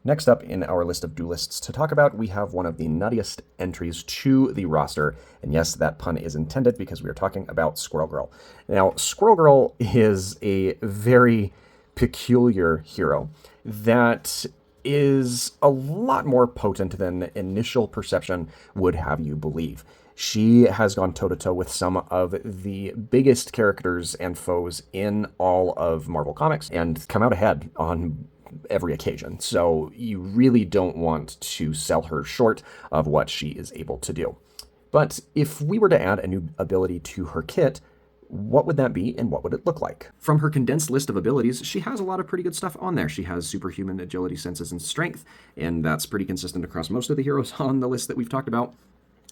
Next up in our list of duelists to talk about, we have one of the nuttiest entries to the roster. And yes, that pun is intended because we are talking about Squirrel Girl. Now, Squirrel Girl is a very peculiar hero that is a lot more potent than initial perception would have you believe. She has gone toe-to-toe with some of the biggest characters and foes in all of Marvel Comics and come out ahead on every occasion. So you really don't want to sell her short of what she is able to do. But if we were to add a new ability to her kit, what would that be and what would it look like? From her condensed list of abilities, she has a lot of pretty good stuff on there. She has superhuman agility, senses, and strength, and that's pretty consistent across most of the heroes on the list that we've talked about.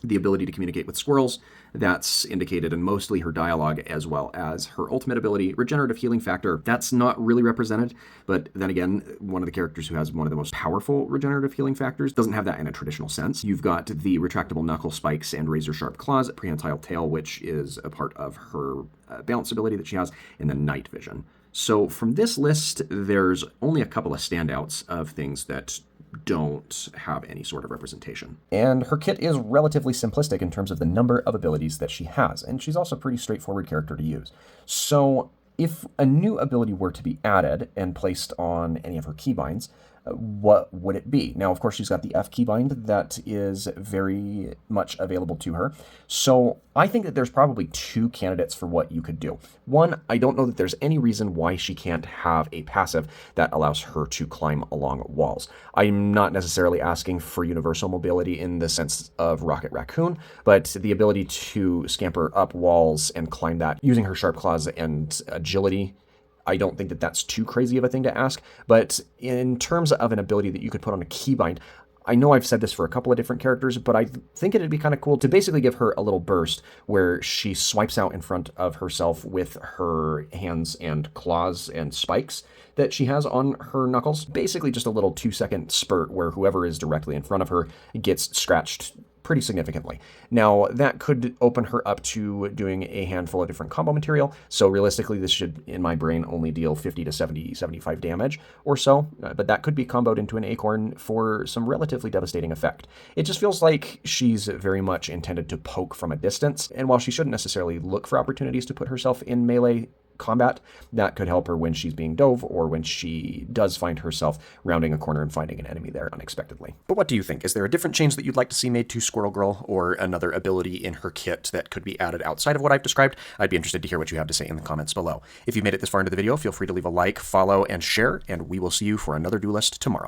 The ability to communicate with squirrels, that's indicated in mostly her dialogue, as well as her ultimate ability, regenerative healing factor. That's not really represented, but then again, one of the characters who has one of the most powerful regenerative healing factors doesn't have that in a traditional sense. You've got the retractable knuckle spikes and razor sharp claws, prehensile tail, which is a part of her balance ability that she has, and then night vision. So from this list, there's only a couple of standouts of things that don't have any sort of representation. And her kit is relatively simplistic in terms of the number of abilities that she has, and she's also a pretty straightforward character to use. So if a new ability were to be added and placed on any of her keybinds, what would it be? Now, of course, she's got the F keybind that is very much available to her. So I think that there's probably two candidates for what you could do. One, I don't know that there's any reason why she can't have a passive that allows her to climb along walls. I'm not necessarily asking for universal mobility in the sense of Rocket Raccoon, but the ability to scamper up walls and climb that using her sharp claws and agility. I don't think that that's too crazy of a thing to ask, but in terms of an ability that you could put on a keybind, I know I've said this for a couple of different characters, but I think it'd be kind of cool to basically give her a little burst where she swipes out in front of herself with her hands and claws and spikes that she has on her knuckles. Basically just a little 2-second spurt where whoever is directly in front of her gets scratched pretty significantly. Now, that could open her up to doing a handful of different combo material, so realistically this should, in my brain, only deal 50 to 70, 75 damage or so, but that could be comboed into an acorn for some relatively devastating effect. It just feels like she's very much intended to poke from a distance, and while she shouldn't necessarily look for opportunities to put herself in melee combat, that could help her when she's being dove or when she does find herself rounding a corner and finding an enemy there unexpectedly. But what do you think? Is there a different change that you'd like to see made to Squirrel Girl or another ability in her kit that could be added outside of what I've described? I'd be interested to hear what you have to say in the comments below. If you've made it this far into the video, feel free to leave a like, follow, and share, and we will see you for another duelist tomorrow.